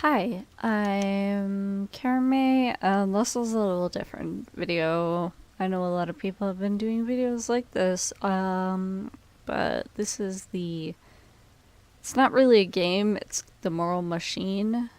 Hi, I'm Karen May, and this is a little different video. I know a lot of people have been doing videos like this, but this is it's not really a game, it's the Moral Machine.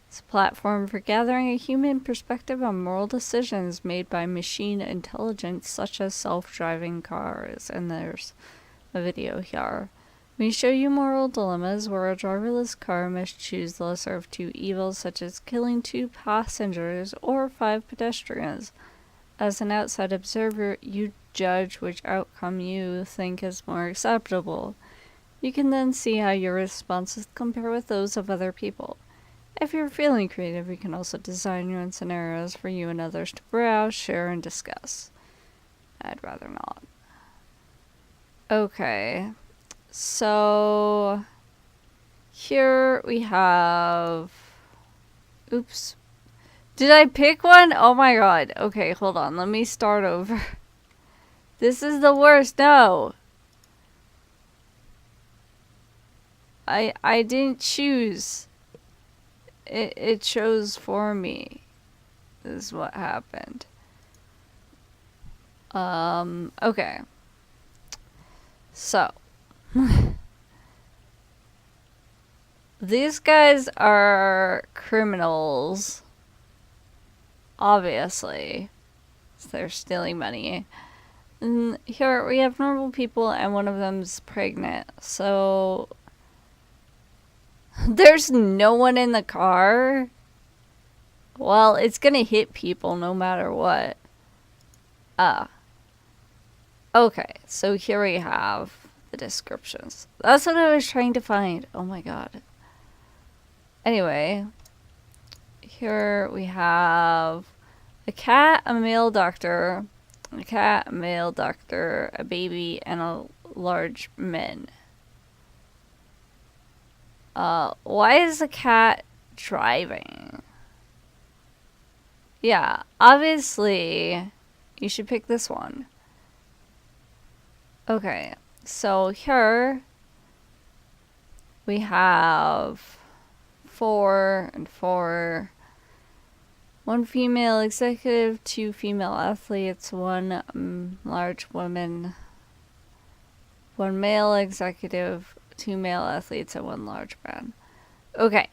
It's a platform for gathering a human perspective on moral decisions made by machine intelligence, such as self-driving cars, and there's a video here. We show you moral dilemmas where a driverless car must choose the lesser of two evils, such as killing 2 passengers or 5 pedestrians. As an outside observer, you judge which outcome you think is more acceptable. You can then see how your responses compare with those of other people. If you're feeling creative, you can also design your own scenarios for you and others to browse, share, and discuss. I'd rather not. Okay. So here we have, oops, did I pick one? Oh my god. Okay, hold on, let me start over. This is the worst. No, I didn't choose. It chose for me. This is what happened. Okay, so these guys are criminals, obviously. So they're stealing money. And here we have normal people, and one of them's pregnant. So there's no one in the car. Well, it's gonna hit people no matter what. Okay, so here we have the descriptions. That's what I was trying to find. Oh my god. Anyway, here we have a cat, a male doctor, a baby, and a large man. Why is the cat driving? Yeah, obviously, you should pick this one. Okay, so here we have 4 and 4. 1 female executive, 2 female athletes, 1 large woman, 1 male executive, 2 male athletes, and 1 large man. Okay,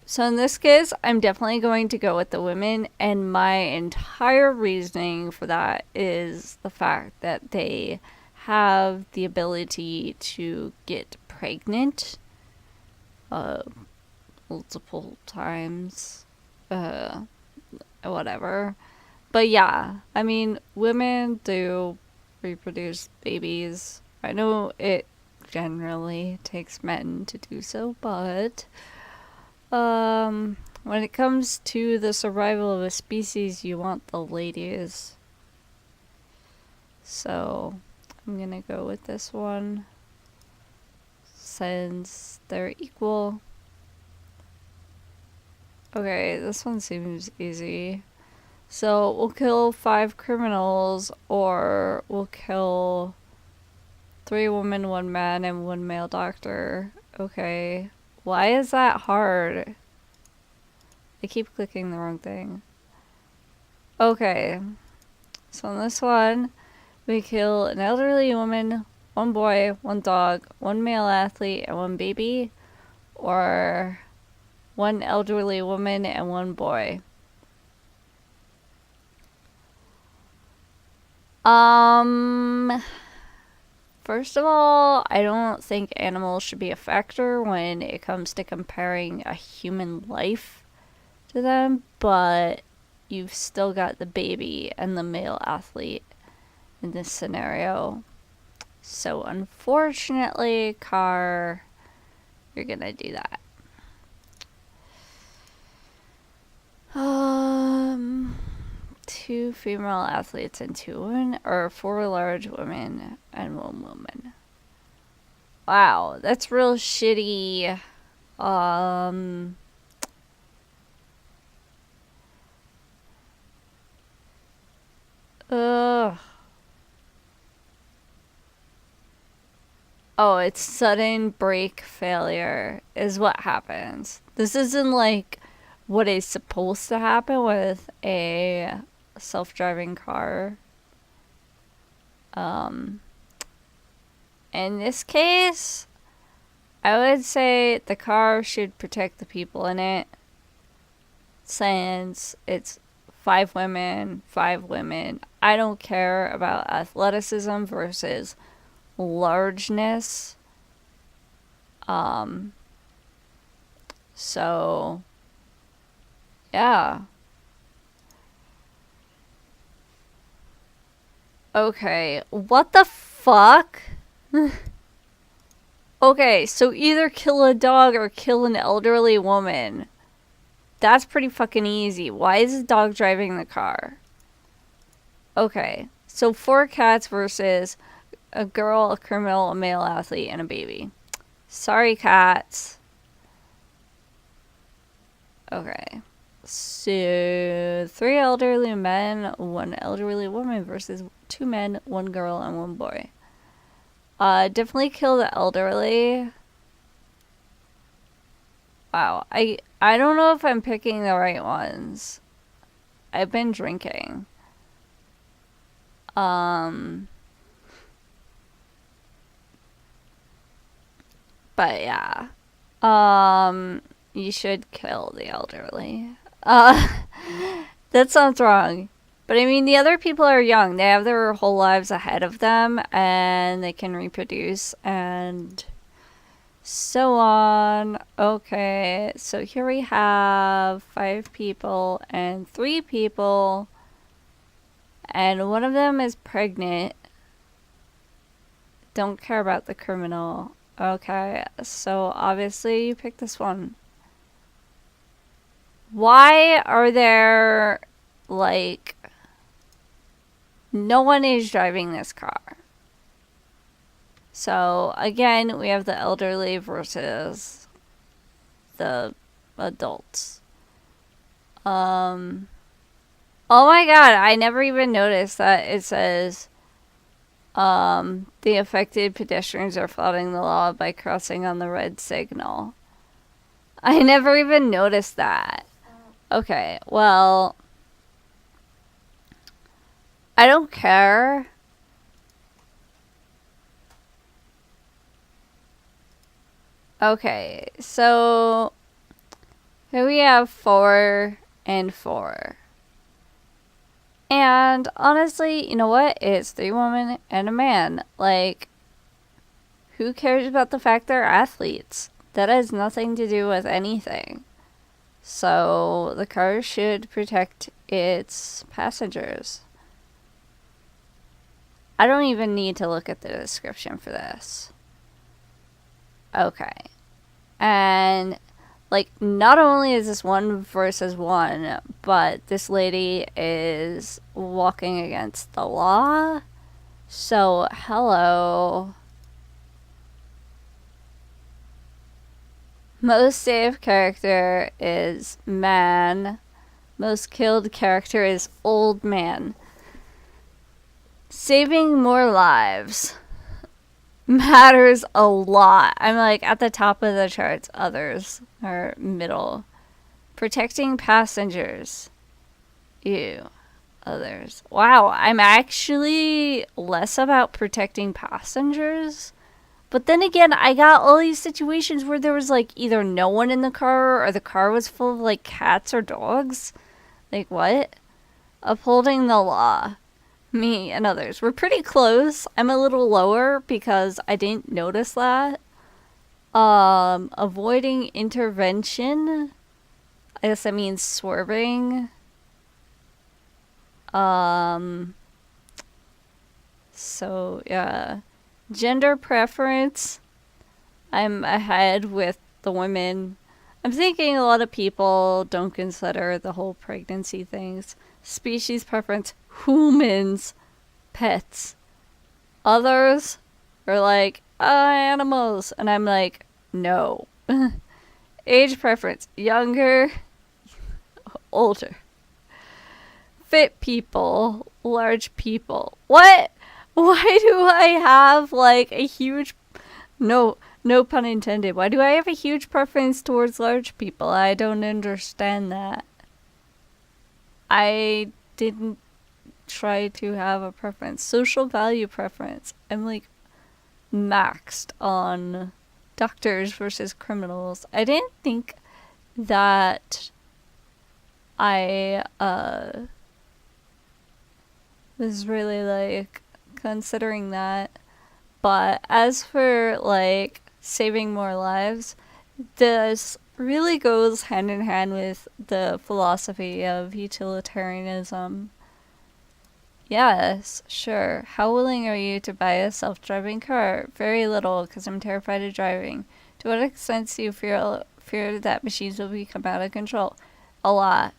so in this case, I'm definitely going to go with the women, and my entire reasoning for that is the fact that they have the ability to get pregnant multiple times, whatever. But yeah, I mean, women do reproduce babies. I know it generally takes men to do so, but when it comes to the survival of a species, you want the ladies. So I'm gonna go with this one since they're equal. Okay, this one seems easy. So we'll kill 5 criminals, or we'll kill 3 women, 1 man, and 1 male doctor. Okay. Why is that hard? I keep clicking the wrong thing. Okay. So in this one, we kill an elderly woman, 1 boy, 1 dog, 1 male athlete, and 1 baby. Or 1 elderly woman and 1 boy. First of all, I don't think animals should be a factor when it comes to comparing a human life to them, but you've still got the baby and the male athlete in this scenario. So unfortunately, car, you're gonna do that. 2 female athletes and 2 women, or 4 large women and 1 woman. Wow, that's real shitty. Ugh. Oh, it's sudden brake failure is what happens. This isn't like what is supposed to happen with a self-driving car. Um, in this case, I would say the car should protect the people in it, since it's five women, five women. I don't care about athleticism versus largeness. Um, so yeah. Okay, what the fuck? Okay, so either kill a dog or kill an elderly woman. That's pretty fucking easy. Why is the dog driving the car? Okay, so four cats versus a girl, a criminal, a male athlete, and a baby. Sorry, cats. Okay. So, three elderly men, one elderly woman versus two men, one girl, and one boy. Definitely kill the elderly. Wow, I don't know if I'm picking the right ones. I've been drinking. But yeah. You should kill the elderly. That sounds wrong. But I mean, the other people are young. They have their whole lives ahead of them, and they can reproduce and so on. Okay, so here we have 5 people and 3 people, and one of them is pregnant. Don't care about the criminal. Okay, so obviously you picked this one. Why are there, like, no one is driving this car? So, again, we have the elderly versus the adults. Oh my god, I never even noticed that it says, the affected pedestrians are flouting the law by crossing on the red signal. I never even noticed that. Okay, well, I don't care. Okay, so here we have 4 and 4. And honestly, you know what? It's 3 women and a man. Like, who cares about the fact they're athletes? That has nothing to do with anything. So the car should protect its passengers. I don't even need to look at the description for this. Okay. And, like, not only is this 1 versus 1, but this lady is walking against the law. So, hello. Most saved character is man. Most killed character is old man. Saving more lives matters a lot. I'm like at the top of the charts. Others are middle. Protecting passengers. Ew. Others. Wow, I'm actually less about protecting passengers. But then again, I got all these situations where there was like either no one in the car or the car was full of like cats or dogs. Like what? Upholding the law. Me and others. We're pretty close. I'm a little lower because I didn't notice that. Avoiding intervention. I guess that means swerving. So yeah. Gender preference. I'm ahead with the women. I'm thinking a lot of people don't consider the whole pregnancy things. Species preference. Humans. Pets. Others are like, animals. And I'm like, no. Age preference. Younger. Older. Fit people. Large people. What? Why do I have like a huge No, no pun intended. Why do I have a huge preference towards large people? I don't understand that. I didn't try to have a preference. Social value preference. I'm like maxed on doctors versus criminals. I didn't think that I was really like considering that. But as for like saving more lives, this really goes hand in hand with the philosophy of utilitarianism. Yes, sure. How willing are you to buy a self-driving car? Very little, because I'm terrified of driving. To what extent do you fear that machines will become out of control? A lot.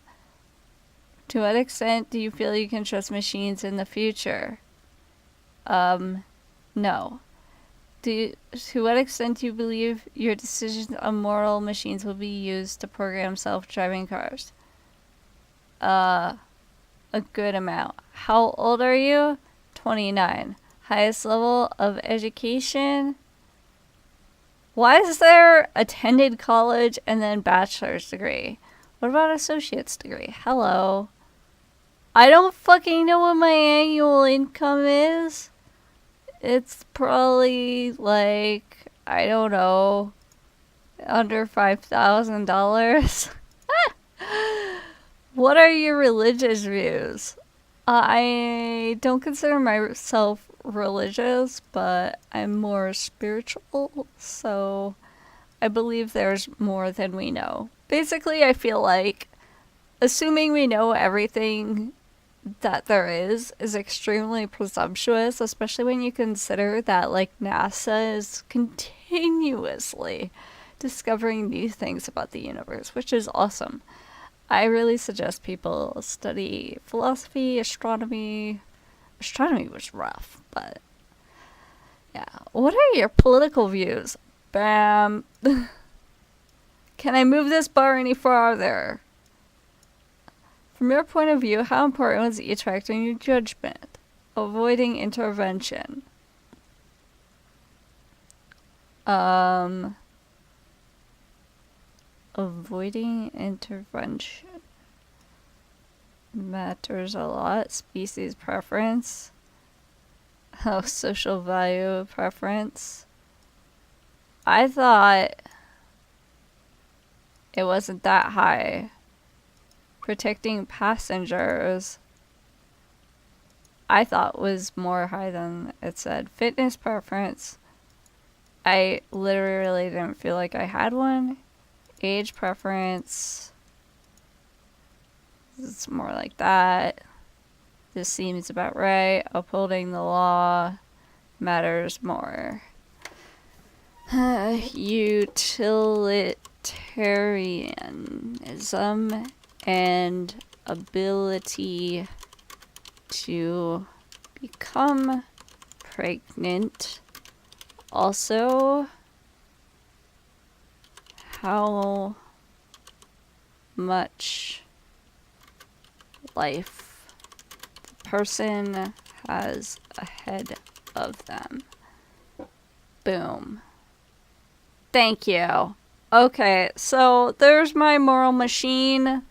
To what extent do you feel you can trust machines in the future? No. To what extent do you believe your decisions on moral machines will be used to program self-driving cars? A good amount. How old are you? 29. Highest level of education? Why is there attended college and then bachelor's degree? What about associate's degree? Hello. I don't fucking know what my annual income is. It's probably like, I don't know, under $5,000. What are your religious views? I don't consider myself religious, but I'm more spiritual, so I believe there's more than we know. Basically, I feel like assuming we know everything that there is extremely presumptuous, especially when you consider that like NASA is continuously discovering new things about the universe, which is awesome. I really suggest people study philosophy, astronomy. Astronomy was rough, but yeah. What are your political views? Bam. Can I move this bar any farther? From your point of view, how important was each factor in your judgment? Avoiding intervention. Avoiding intervention matters a lot. Species preference. Oh, social value preference. I thought it wasn't that high. Protecting passengers, I thought was more high than it said. Fitness preference, I literally didn't feel like I had one. Age preference, it's more like that. This seems about right. Upholding the law matters more. Utilitarianism and ability to become pregnant. Also, how much life the person has ahead of them. Boom. Thank you. Okay, so there's my moral machine.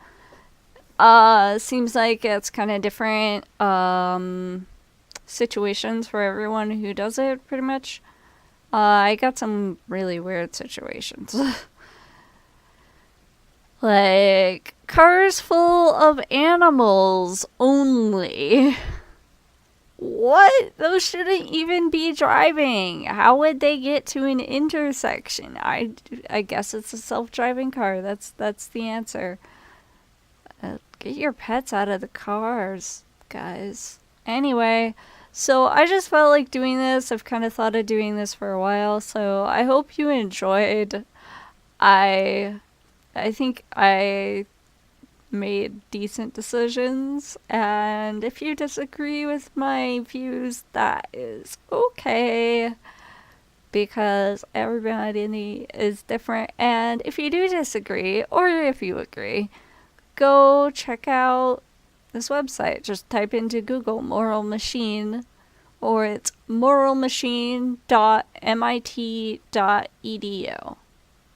Seems like it's kind of different situations for everyone who does it, pretty much. I got some really weird situations. Like, cars full of animals only. What? Those shouldn't even be driving. How would they get to an intersection? I guess it's a self-driving car. That's the answer. Get your pets out of the cars, guys. Anyway, so I just felt like doing this. I've kind of thought of doing this for a while, so I hope you enjoyed. I think I made decent decisions, and if you disagree with my views, that is okay, because everybody is different. And if you do disagree, or if you agree, go check out this website. Just type into Google moral machine or it's moralmachine.mit.edu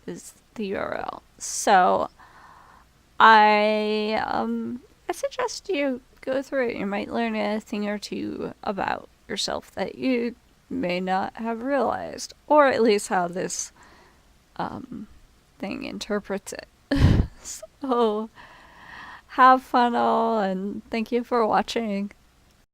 is the URL. So I suggest you go through it. You might learn a thing or two about yourself that you may not have realized, or at least how this thing interprets it. So have fun all, and thank you for watching.